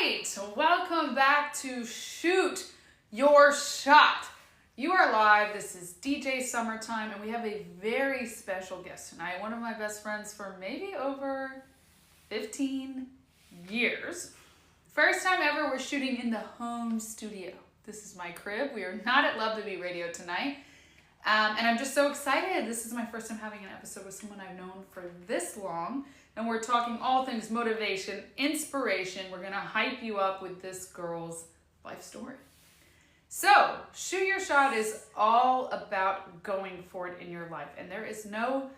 right, welcome back to Shoot Your Shot. You are live. This is DJ Summertime, and we have a very special guest tonight. One of my best friends for maybe over 15 years. First time ever, we're shooting in the home studio. This is my crib. We are not at Love to Be Radio tonight. And I'm just so excited. This is my first time having an episode with someone I've known for this long. And we're talking all things motivation, inspiration. We're going to hype you up with this girl's life story. So, Shoot Your Shot is all about going for it in your life. And there is no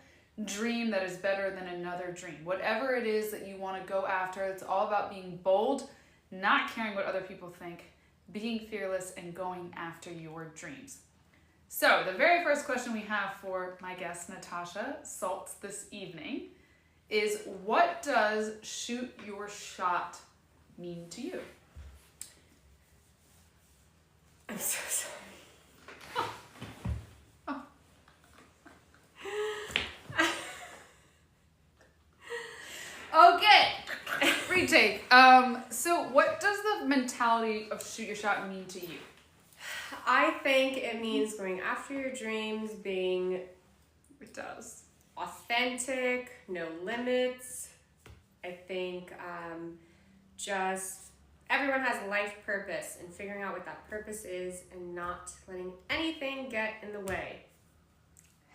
dream that is better than another dream. Whatever it is that you want to go after, it's all about being bold, not caring what other people think, being fearless, and going after your dreams. So, the very first question we have for my guest, Natasha Saltz, this evening is, what does shoot your shot mean to you? I'm so sorry. Okay, retake. So what does the mentality of shoot your shot mean to you? I think it means going after your dreams, being It does. authentic, no limits. I think just everyone has a life purpose, and figuring out what that purpose is and not letting anything get in the way.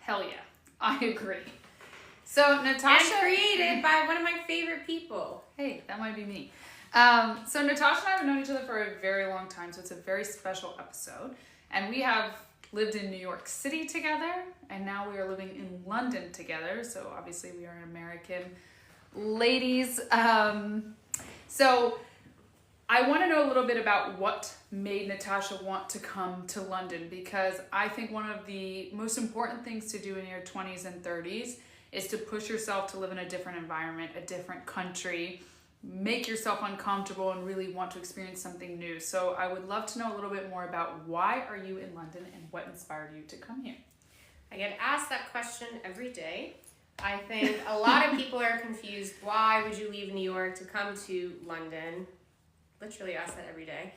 Hell yeah, I agree. So Natasha, And created by one of my favorite people. hey, that might be me. So Natasha and I have known each other for a very long time, so it's a very special episode. And we have lived in New York City together, and now we are living in London together. So obviously we are American ladies. So I want to know a little bit about what made Natasha want to come to London, because I think one of the most important things to do in your 20s and 30s is to push yourself to live in a different environment, a different country, make yourself uncomfortable, and really want to experience something new. So I would love to know a little bit more about why are you in London and what inspired you to come here? I get asked that question every day. I think a lot of people are confused. Why would you leave New York to come to London? Literally ask that every day.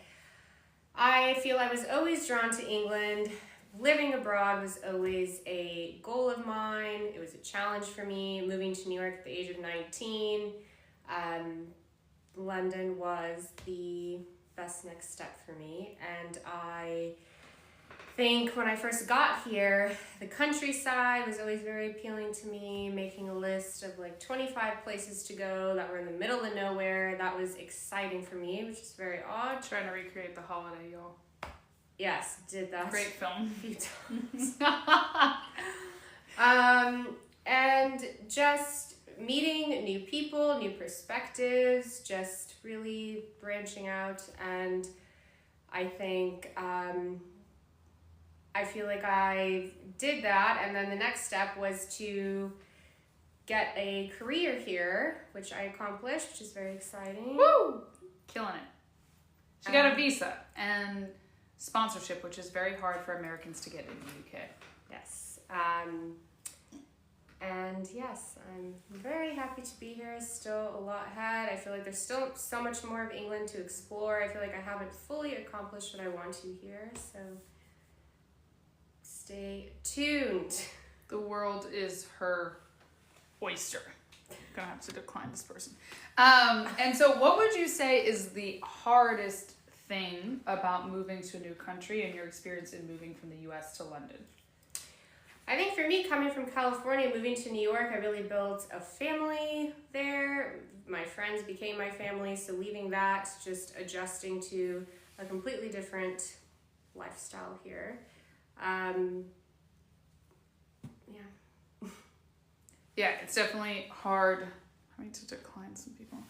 I feel I was always drawn to England. Living abroad was always a goal of mine. It was a challenge for me. Moving to New York at the age of 19, London was the best next step for me. And I think when I first got here, the countryside was always very appealing to me. Making a list of like 25 places to go that were in the middle of nowhere, that was exciting for me, which is very odd. Trying to recreate The Holiday, y'all. Yes, did that. Great film. A few times. And just meeting new people, new perspectives, just really branching out. And I think I feel like I did that, and then the next step was to get a career here, which I accomplished, which is very exciting. Woo! Killing it. She got a visa and sponsorship, which is very hard for Americans to get in the UK. Yes. And yes, I'm very happy to be here. Still a lot ahead. I feel like there's still so much more of England to explore. I feel like I haven't fully accomplished what I want to here, so stay tuned. The world is her oyster. I'm gonna have to decline this person. And so what would you say is the hardest thing about moving to a new country and your experience in moving from the US to London? I think for me, coming from California, moving to New York, I really built a family there. My friends became my family, so leaving that, just adjusting to a completely different lifestyle here. Yeah, it's definitely hard. I need to decline some people.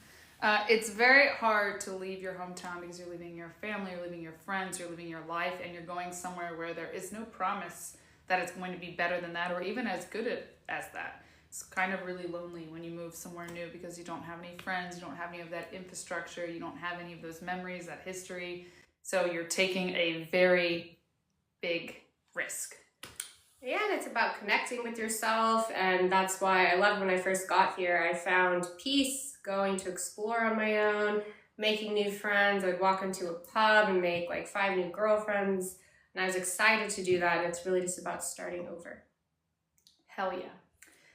It's very hard to leave your hometown because you're leaving your family, you're leaving your friends, you're leaving your life, and you're going somewhere where there is no promise that it's going to be better than that or even as good as that. It's kind of really lonely when you move somewhere new because you don't have any friends, you don't have any of that infrastructure, you don't have any of those memories, that history. So you're taking a very big risk. Yeah, and it's about connecting with yourself, and that's why I loved when I first got here. I found peace going to explore on my own. making new friends. I'd walk into a pub and make like 5 new girlfriends. And I was excited to do that. And it's really just about starting over. Hell yeah.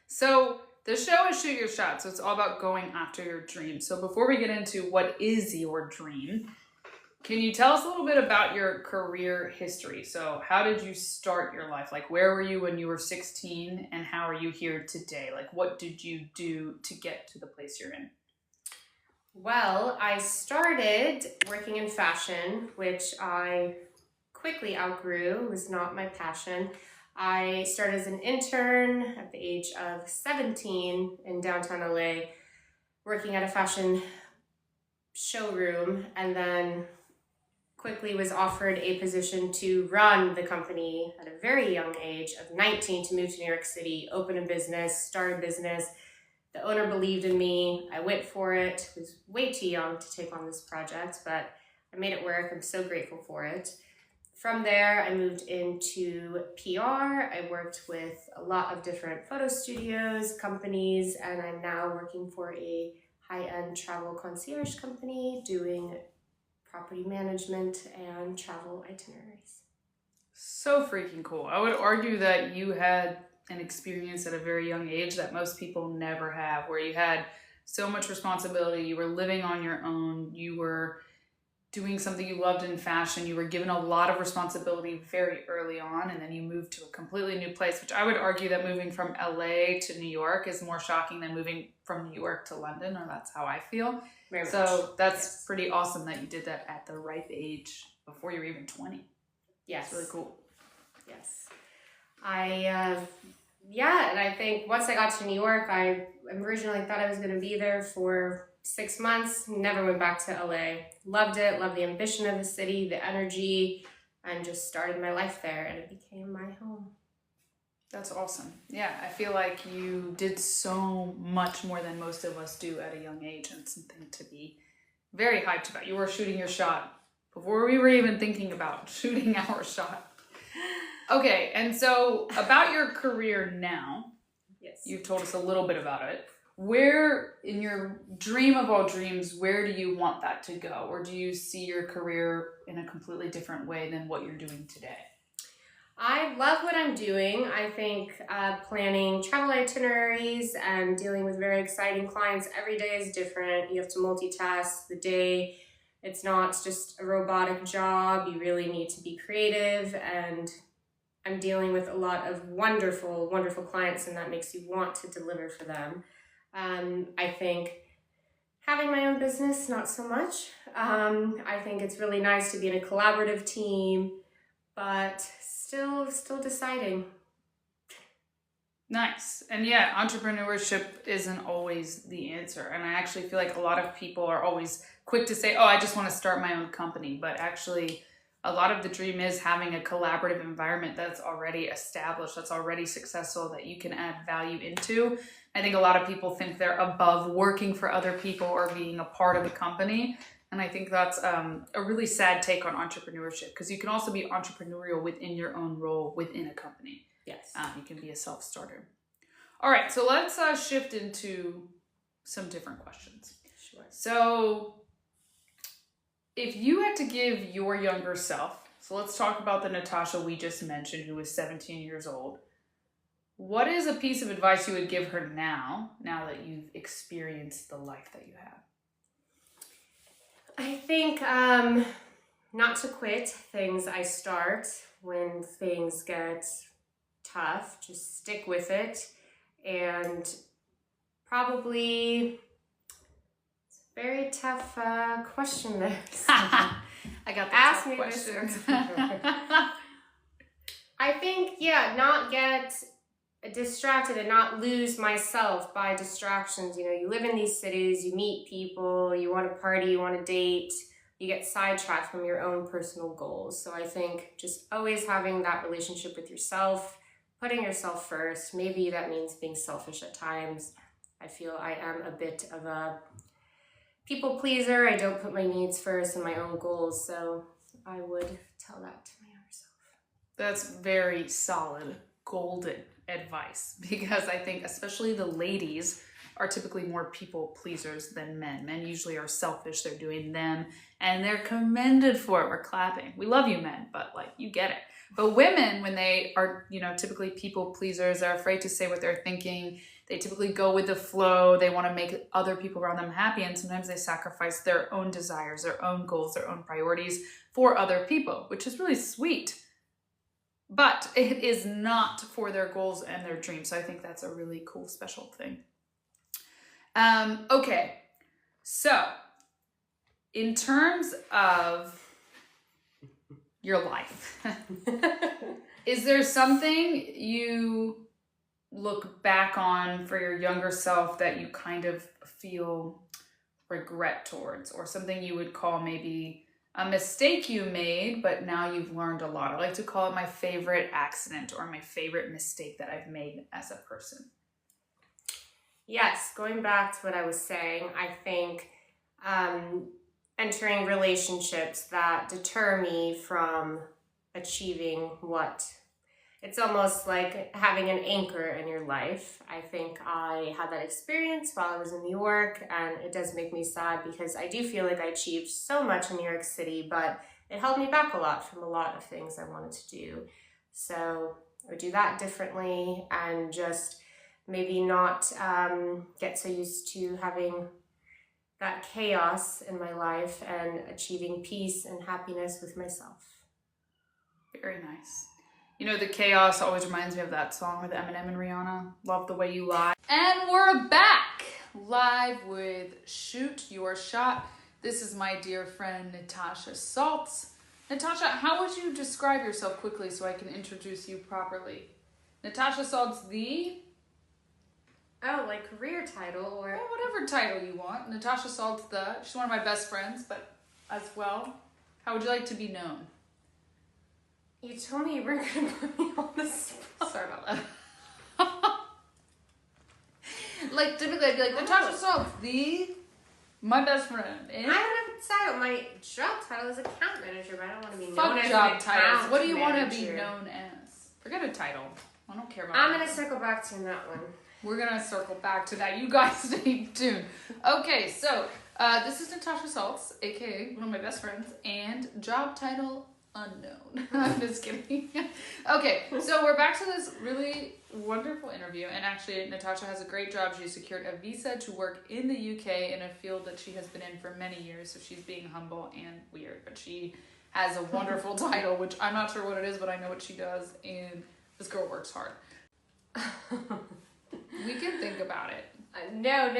So the show is Shoot Your Shot. So it's all about going after your dream. So before we get into what is your dream, can you tell us a little bit about your career history? So how did you start your life? Like, where were you when you were 16 and how are you here today? Like, what did you do to get to the place you're in? Well, I started working in fashion, which I quickly outgrew. It was not my passion. I started as an intern at the age of 17 in downtown LA, working at a fashion showroom, and then quickly was offered a position to run the company at a very young age of 19, to move to New York City, open a business, start a business. The owner believed in me. I went for it. I was way too young to take on this project, but I made it work. I'm so grateful for it. From there, I moved into PR. I worked with a lot of different photo studios, companies, and I'm now working for a high-end travel concierge company doing property management and travel itineraries. So freaking cool. I would argue that you had an experience at a very young age that most people never have, where you had so much responsibility, you were living on your own, you were doing something you loved in fashion, you were given a lot of responsibility very early on, and then you moved to a completely new place, which I would argue that moving from LA to New York is more shocking than moving from New York to London, or that's how I feel. Very so much. that's Yes. pretty awesome that you did that at the ripe age before you were even 20. Yes. It's really cool. Yes. And I think once I got to New York, I originally thought I was going to be there for 6 months, never went back to LA. Loved it, loved the ambition of the city, the energy, and just started my life there, and it became my home. That's awesome. Yeah, I feel like you did so much more than most of us do at a young age, and it's something to be very hyped about. You were shooting your shot before we were even thinking about shooting our shot. Okay, and so about your career now, yes, you've told us a little bit about it. Where, in your dream of all dreams, where do you want that to go? Or do you see your career in a completely different way than what you're doing today? I love what I'm doing. I think planning travel itineraries and dealing with very exciting clients every day is different. You have to multitask the day. It's not just a robotic job. You really need to be creative, and I'm dealing with a lot of wonderful, wonderful clients, and that makes you want to deliver for them. I think having my own business, not so much. I think it's really nice to be in a collaborative team, but still deciding. Nice. And yeah, entrepreneurship isn't always the answer. And I actually feel like a lot of people are always quick to say, oh, I just want to start my own company. But actually, a lot of the dream is having a collaborative environment that's already established, that's already successful, that you can add value into. I think a lot of people think they're above working for other people or being a part of a company. And I think that's a really sad take on entrepreneurship, because you can also be entrepreneurial within your own role within a company. Yes. You can be a self-starter. All right, so let's shift into some different questions. Sure. So if you had to give your younger self, so let's talk about the Natasha we just mentioned, who was 17 years old. What is a piece of advice you would give her now that you've experienced the life that you have? I think not to quit things I start when things get tough. Just stick with it, and probably it's a very tough question there. I got the Ask tough me questions. this. I think, not get distracted and not lose myself by distractions. You know, you live in these cities, you meet people, you want to party, you want to date, you get sidetracked from your own personal goals. So I think just always having that relationship with yourself, putting yourself first. Maybe that means being selfish at times. I feel I am a bit of a people pleaser. I don't put my needs first and my own goals. So I would tell that to my younger self. That's very solid, golden advice, because I think especially the ladies are typically more people pleasers than men. Men usually are selfish. They're doing them and they're commended for it. We're clapping. We love you, men, but like, you get it. But women, when they are, typically people pleasers, they're afraid to say what they're thinking. They typically go with the flow. They want to make other people around them happy. And sometimes they sacrifice their own desires, their own goals, their own priorities for other people, which is really sweet. But it is not for their goals and their dreams. So I think that's a really cool, special thing. Okay. So in terms of your life, is there something you look back on for your younger self that you kind of feel regret towards, or something you would call maybe a mistake you made, but now you've learned a lot? I like to call it my favorite accident or my favorite mistake that I've made as a person. Yes, going back to what I was saying, I think entering relationships that deter me from achieving it's almost like having an anchor in your life. I think I had that experience while I was in New York, and it does make me sad because I do feel like I achieved so much in New York City, but it held me back a lot from a lot of things I wanted to do. So I would do that differently and just maybe not get so used to having that chaos in my life and achieving peace and happiness with myself. Very nice. The chaos always reminds me of that song with Eminem and Rihanna, Love the Way You Lie. And we're back live with Shoot Your Shot. This is my dear friend, Natasha Saltz. Natasha, how would you describe yourself quickly so I can introduce you properly? Natasha Saltz, like career title or... Well, whatever title you want. Natasha Saltz, she's one of my best friends, but as well, how would you like to be known? You told me you weren't going to put me on the spot. Sorry about that. Like, typically I'd be like, Natasha Saltz, my best friend. I don't have a title. My job title is account manager, but I don't want to be known Fuck as job an titles. account What do you want to manager. be known as? Forget a title. I don't care about I'm that. going to circle back to that one. We're going to circle back to that. You guys stay tuned. Okay, so this is Natasha Saltz, a.k.a. one of my best friends, and job title unknown. I'm just kidding. Okay, so we're back to this really wonderful interview, and actually Natasha has a great job. She secured a visa to work in the UK in a field that she has been in for many years, so she's being humble and weird, but she has a wonderful title, which I'm not sure what it is, but I know what she does, and this girl works hard. We can think about it. No.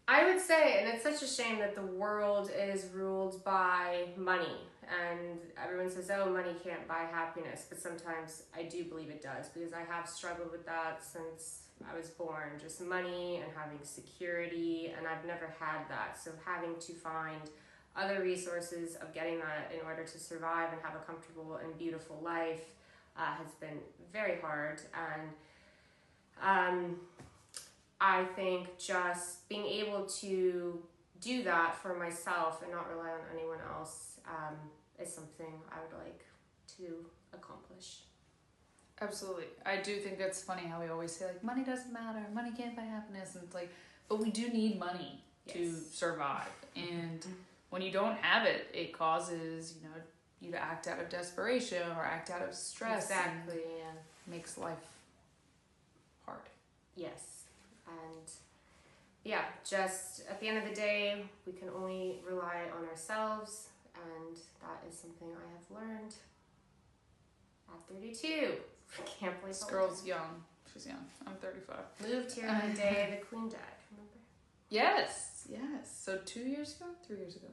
I would say, and it's such a shame that the world is ruled by money, and everyone says, oh, money can't buy happiness, but sometimes I do believe it does, because I have struggled with that since I was born, just money and having security, and I've never had that, so having to find other resources of getting that in order to survive and have a comfortable and beautiful life has been very hard, and I think just being able to do that for myself and not rely on anyone else is something I would like to accomplish. Absolutely. I do think it's funny how we always say, like, money doesn't matter, money can't buy happiness, and it's like, but we do need money to survive, and when you don't have it, it causes, you to act out of desperation or act out of stress. Exactly, and makes life hard. Yes. And just at the end of the day, we can only rely on ourselves, and that is something I have learned at 32. I can't believe This girl's young. She's young. I'm 35. Moved here the day the Queen died, remember? Yes. So 2 years ago? 3 years ago?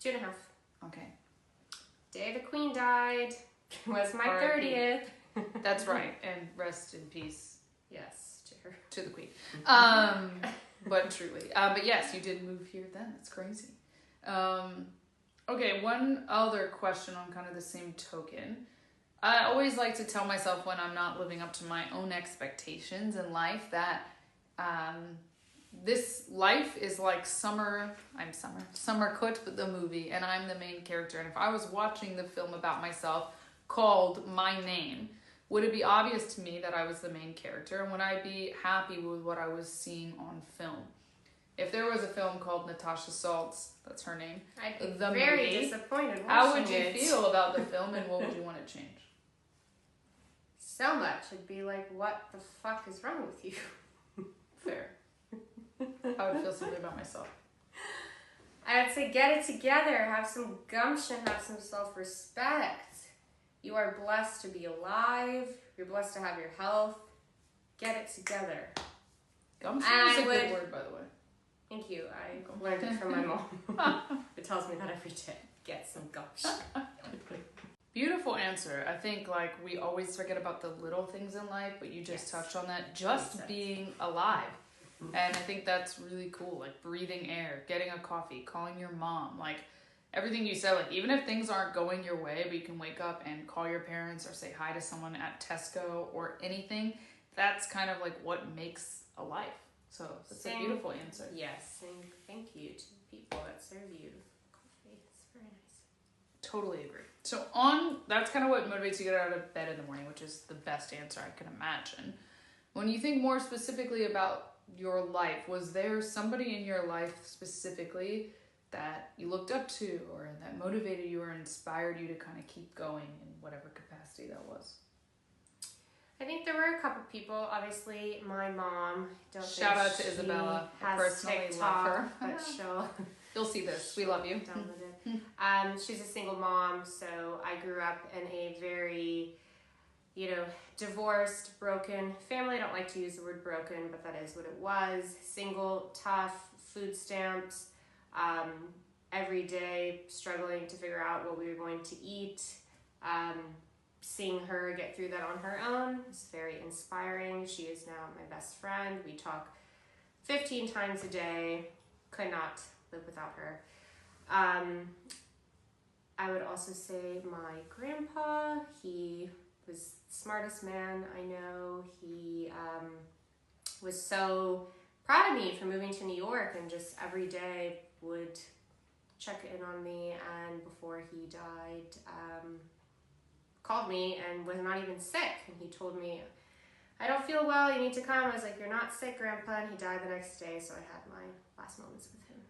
2.5. Okay. Day the Queen died was my R.I.P. 30th. That's right. And rest in peace. Yes, to her. To the Queen. But truly. But yes, you did move here then. That's crazy. Okay, one other question on kind of the same token. I always like to tell myself when I'm not living up to my own expectations in life that this life is like Summer Kut, the movie, and I'm the main character. And if I was watching the film about myself called My Name, Would it be obvious to me that I was the main character? And would I be happy with what I was seeing on film? If there was a film called Natasha Saltz, that's her name, I'd be the very movie, disappointed watching how would you it. feel about the film and what would you want to change? So much. It'd be like, what the fuck is wrong with you? Fair. I would feel something about myself. I would say get it together. Have some gumption. Have some self-respect. You are blessed to be alive. You're blessed to have your health. Get it together. Gumption is a good word, by the way. Thank you. I learned it from my mom. It tells me that every day. Get some gumption. Beautiful answer. I think like we always forget about the little things in life, but you just touched on that. Just being alive. And I think that's really cool. Like breathing air, getting a coffee, calling your mom. Like everything you said, like even if things aren't going your way, but you can wake up and call your parents or say hi to someone at Tesco or anything, that's kind of like what makes a life. So it's a beautiful answer. Yes, and thank you to the people that serve you coffee. It's very nice. Totally agree. So that's kind of what motivates you to get out of bed in the morning, which is the best answer I can imagine. When you think more specifically about your life, was there somebody in your life specifically that you looked up to or that motivated you or inspired you to kind of keep going in whatever capacity that was? I think there were a couple people. Obviously, my mom. Shout out to Isabella. I personally love her. But you'll see this. We love you. Download it. She's a single mom, so I grew up in a very, divorced, broken family. I don't like to use the word broken, but that is what it was. Single, tough, food stamps, every day struggling to figure out what we were going to eat. Seeing her get through that on her own is very inspiring. She is now my best friend. We talk 15 times a day. Could not live without her. I would also say my grandpa. He was the smartest man I know. He was so proud of me for moving to New York and just every day would check in on me. And before he died, called me and was not even sick. And he told me, I don't feel well, you need to come. I was like, you're not sick, Grandpa. And he died the next day, so I had my last moments with him.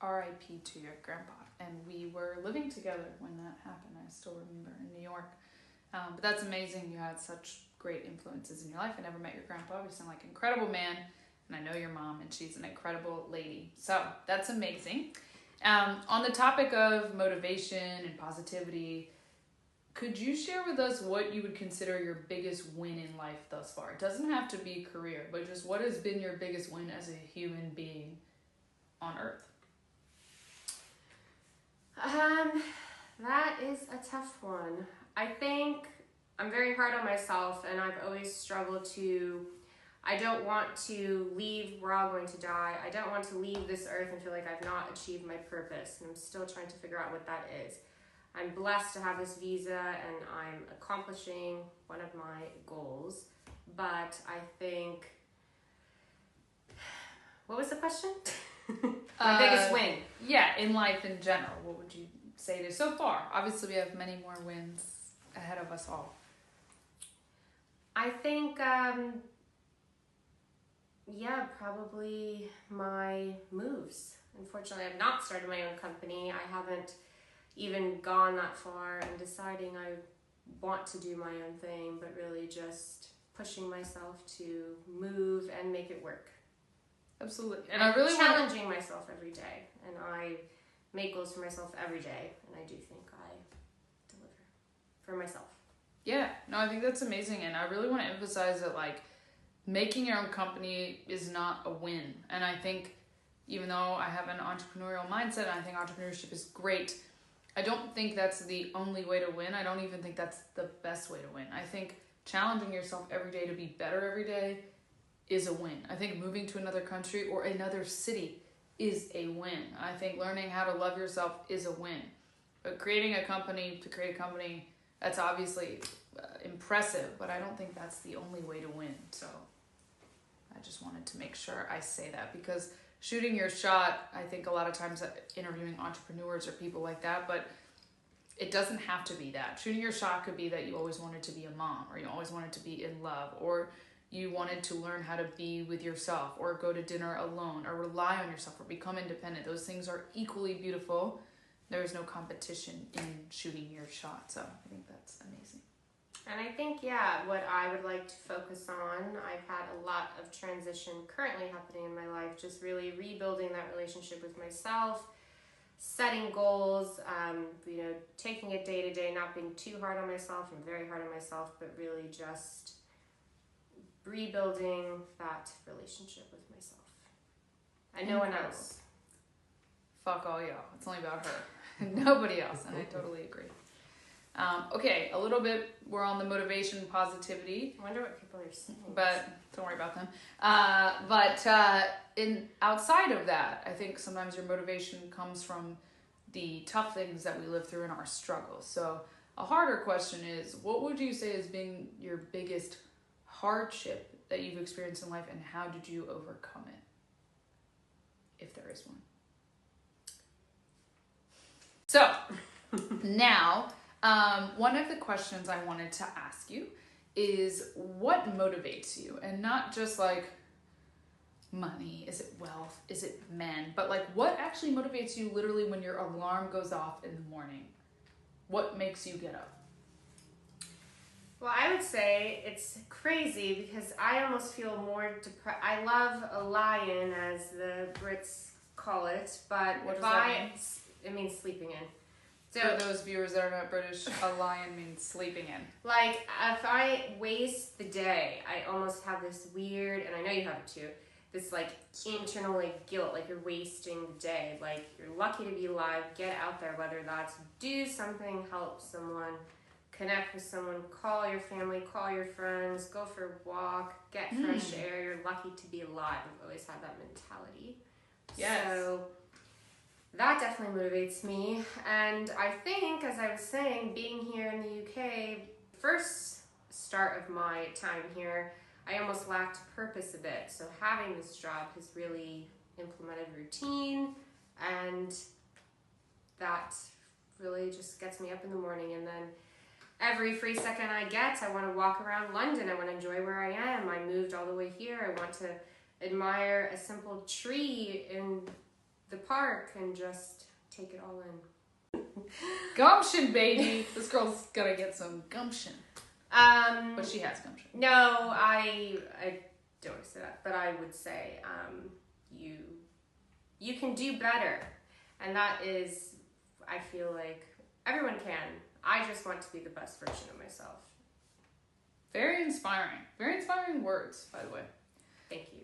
R.I.P. to your grandpa. And we were living together when that happened. I still remember in New York. But that's amazing. You had such great influences in your life. I never met your grandpa. You sound like an incredible man. And I know your mom, and she's an incredible lady. So that's amazing. On the topic of motivation and positivity, could you share with us what you would consider your biggest win in life thus far? It doesn't have to be career, but just what has been your biggest win as a human being on Earth? That is a tough one. I think I'm very hard on myself, and I've always struggled to, I don't want to leave, we're all going to die. I don't want to leave this earth and feel like I've not achieved my purpose, and I'm still trying to figure out what that is. I'm blessed to have this visa, and I'm accomplishing one of my goals, but I think, what was the question? My biggest win. Yeah, in life in general, what would you say to so far? Obviously, we have many more wins ahead of us all. I think, probably my moves. Unfortunately, I've not started my own company. I haven't even gone that far and deciding I want to do my own thing, but really just pushing myself to move and make it work. Absolutely. And I really challenging myself every day. And I make goals for myself every day. And I do think I deliver for myself. Yeah. No, I think that's amazing. And I really want to emphasize that, like, making your own company is not a win. And I think even though I have an entrepreneurial mindset and I think entrepreneurship is great, I don't think that's the only way to win. I don't even think that's the best way to win. I think challenging yourself every day to be better every day is a win. I think moving to another country or another city is a win. I think learning how to love yourself is a win. But creating a company to create a company, that's obviously impressive, but I don't think that's the only way to win. So I just wanted to make sure I say that, because shooting your shot, I think a lot of times interviewing entrepreneurs or people like that, but it doesn't have to be that. Shooting your shot could be that you always wanted to be a mom, or you always wanted to be in love, or you wanted to learn how to be with yourself, or go to dinner alone, or rely on yourself, or become independent. Those things are equally beautiful. There is no competition in shooting your shot. So I think that's amazing. And I think, what I would like to focus on, I've had a lot of transition currently happening in my life, just really rebuilding that relationship with myself, setting goals, taking it day to day, not being too hard on myself and very hard on myself, but really just rebuilding that relationship with myself. And no one else. Fuck all y'all. It's only about her. Nobody else. And I totally agree. Okay, a little bit, we're on the motivation, positivity. I wonder what people are saying. But don't worry about them. In outside of that, I think sometimes your motivation comes from the tough things that we live through in our struggles. So a harder question is, what would you say has been your biggest hardship that you've experienced in life, and how did you overcome it, if there is one? So now, one of the questions I wanted to ask you is, what motivates you? And not just like money, is it wealth, is it men, but like what actually motivates you literally when your alarm goes off in the morning? What makes you get up? Well, I would say it's crazy because I almost feel more depressed. I love a lion, as the Brits call it, but what if does that mean? It means sleeping in. So, for those viewers that are not British, a lion means sleeping in. Like, if I waste the day, I almost have this weird, and I know you have it too, this like internal like guilt, like you're wasting the day. Like, you're lucky to be alive, get out there, whether that's do something, help someone, connect with someone, call your family, call your friends, go for a walk, get fresh air. You're lucky to be alive. I've always had that mentality. Yes. So that definitely motivates me. And I think, as I was saying, being here in the UK, first start of my time here, I almost lacked purpose a bit. So having this job has really implemented routine, and that really just gets me up in the morning. And then every free second I get, I want to walk around London. I want to enjoy where I am. I moved all the way here. I want to admire a simple tree in the park and just take it all in. Gumption, baby. This girl's gotta get some gumption. But she has gumption. No, I don't say that, but I would say you can do better, and that is, I feel like everyone can. I just want to be the best version of myself. Very inspiring. Very inspiring words, by the way. Thank you.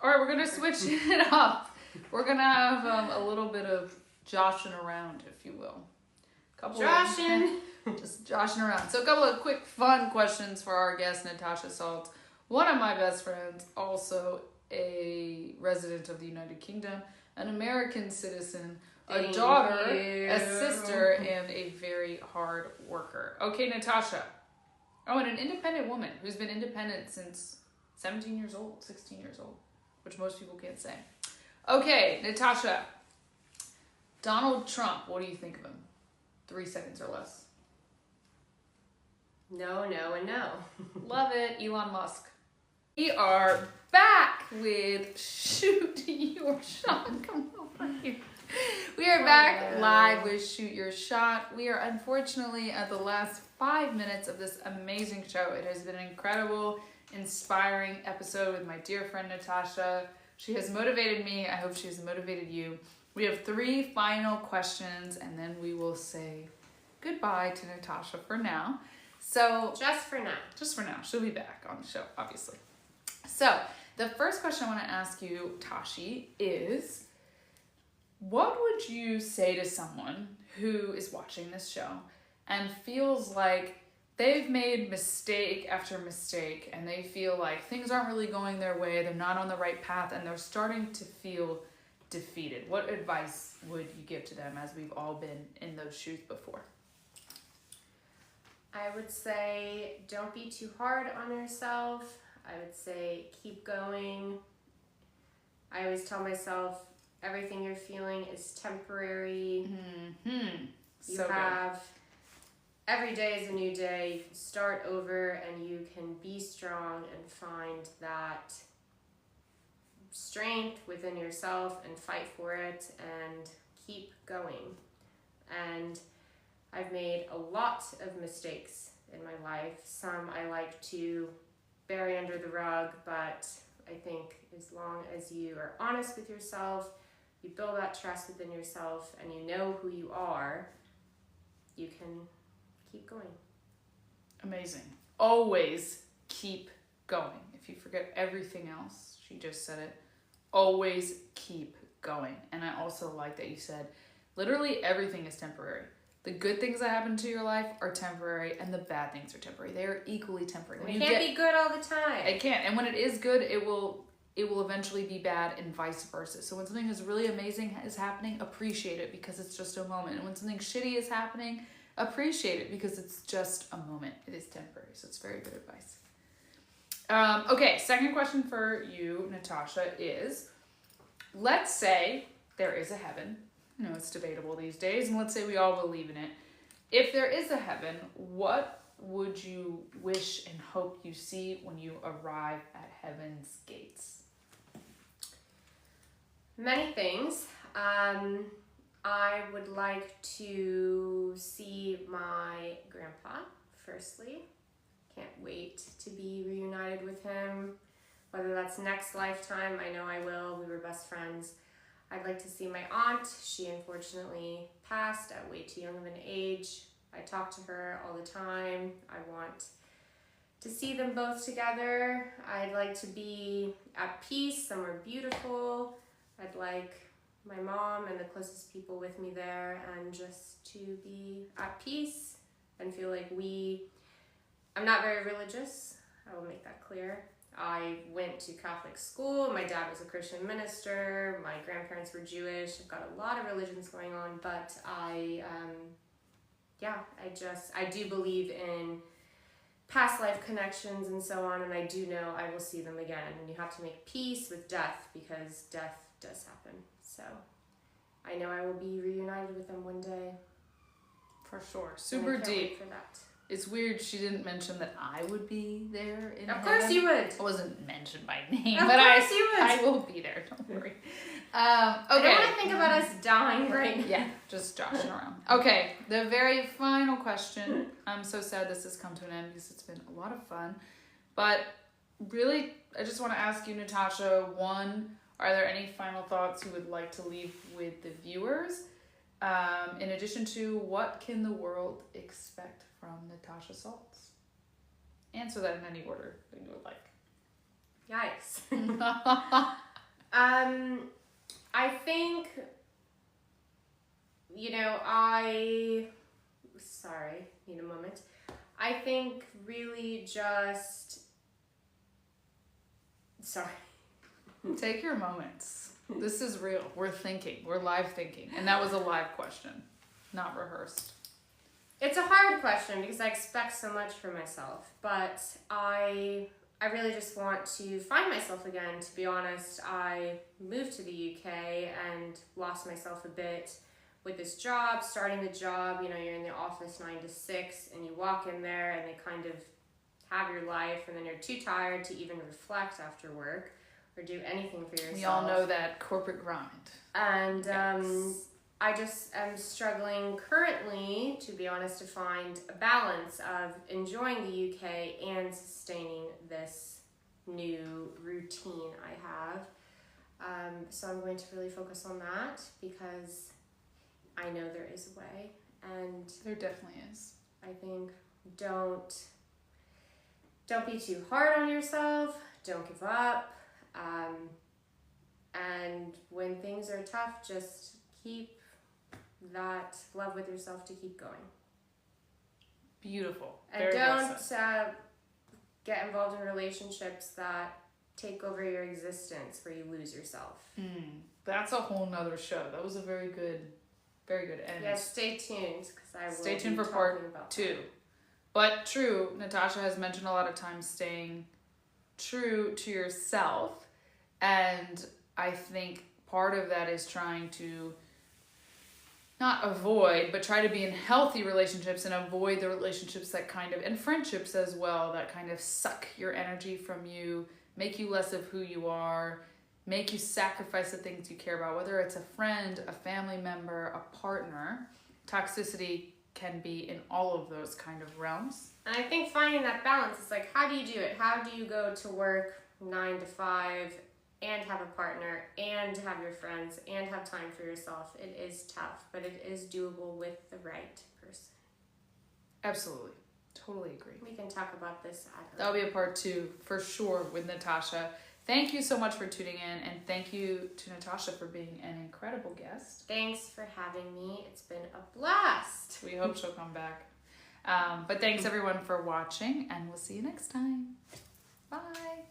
All right, we're gonna switch it up. We're gonna have a little bit of joshing around, if you will. Just joshing around. So a couple of quick fun questions for our guest, Natasha Saltz. One of my best friends, also a resident of the United Kingdom, an American citizen, a daughter, a sister, and a very hard worker. Okay, Natasha. Oh, and an independent woman who's been independent since 17 years old, 16 years old, which most people can't say. Okay, Natasha. Donald Trump, what do you think of him? 3 seconds or less. No, and no. Love it, Elon Musk. We are back with Shoot Your Shot. Come over here. We are back live with Shoot Your Shot. We are unfortunately at the last 5 minutes of this amazing show. It has been an incredible, inspiring episode with my dear friend Natasha. She has motivated me. I hope she has motivated you. We have 3 final questions, and then we will say goodbye to Natasha for now. So Just for now. She'll be back on the show, obviously. So the first question I want to ask you, Tashi, is what would you say to someone who is watching this show and feels like they've made mistake after mistake, and they feel like things aren't really going their way, they're not on the right path, and they're starting to feel defeated? What advice would you give to them, as we've all been in those shoes before? I would say don't be too hard on yourself. I would say keep going. I always tell myself everything you're feeling is temporary. You So have every day is a new day. You can start over and you can be strong and find that strength within yourself and fight for it and keep going. And I've made a lot of mistakes in my life. Some I like to bury under the rug, but I think as long as you are honest with yourself, you build that trust within yourself, and you know who you are, you can keep going. Amazing. Always keep going. If you forget everything else, she just said it. Always keep going. And I also like that you said literally everything is temporary. The good things that happen to your life are temporary, and the bad things are temporary. They are equally temporary. It can't be good all the time. It can't. And when it is good, it will eventually be bad, and vice versa. So when something is really amazing is happening, appreciate it because it's just a moment. And when something shitty is happening, appreciate it because it's just a moment. It is temporary. So it's very good advice. Okay, second question for you, Natasha, is let's say there is a heaven. You know, it's debatable these days, and let's say we all believe in it. If there is a heaven, what would you wish and hope you see when you arrive at heaven's gates? Many things. I would like to see my grandpa, firstly. Can't wait to be reunited with him. Whether that's next lifetime, I know I will. We were best friends. I'd like to see my aunt. She unfortunately passed at way too young of an age. I talk to her all the time. I want to see them both together. I'd like to be at peace, somewhere beautiful. I'd like my mom and the closest people with me there, and just to be at peace and feel like I'm not very religious. I will make that clear. I went to Catholic school. My dad was a Christian minister. My grandparents were Jewish. I've got a lot of religions going on, but I do believe in past life connections and so on, and I do know I will see them again. And you have to make peace with death because death does happen. So I know I will be reunited with them one day. For sure. Super and I can't deep. wait for that. It's weird she didn't mention that I would be there in Of heaven. course you would. I wasn't mentioned by name, Of but course you would. I will be there. Don't worry. Okay. I don't want to think about us dying right now. Yeah, just joshing around. Okay, the very final question. I'm so sad this has come to an end because it's been a lot of fun. But really, I just want to ask you, Natasha, one, are there any final thoughts you would like to leave with the viewers? In addition to, what can the world expect from Natasha Saltz? Answer that in any order that you would like. Yikes. I think, sorry, need a moment. I think really just, sorry. Take your moments. This is real. We're thinking. We're live thinking. And that was a live question, not rehearsed. It's a hard question because I expect so much for myself, but I really just want to find myself again. To be honest, I moved to the UK and lost myself a bit with this job, starting the job. You know, you're in the office 9 to 6 and you walk in there and they kind of have your life, and then you're too tired to even reflect after work or do anything for yourself. We all know that corporate grind. And I just am struggling currently, to be honest, to find a balance of enjoying the UK and sustaining this new routine I have. So I'm going to really focus on that because I know there is a way. And there definitely is. I think don't be too hard on yourself. Don't give up. And when things are tough, just keep that love with yourself to keep going. Beautiful. And very don't get involved in relationships that take over your existence where you lose yourself. That's a whole nother show. That was a very good end. Yeah, stay tuned because I will stay tuned be for talking part about 2. But true, Natasha has mentioned a lot of times staying true to yourself, and I think part of that is trying to not avoid, but try to be in healthy relationships and avoid the relationships that kind of, and friendships as well, that kind of suck your energy from you, make you less of who you are, make you sacrifice the things you care about, whether it's a friend, a family member, a partner. Toxicity can be in all of those kind of realms. And I think finding that balance is like, how do you do it? How do you go to work 9 to 5 and have a partner and have your friends and have time for yourself? It is tough, but it is doable with the right person. Absolutely. Totally agree. We can talk about this at That'll be a part 2 for sure with Natasha. Thank you so much for tuning in, and thank you to Natasha for being an incredible guest. Thanks for having me. It's been a blast. We hope she'll come back. But thanks everyone for watching, and we'll see you next time. Bye.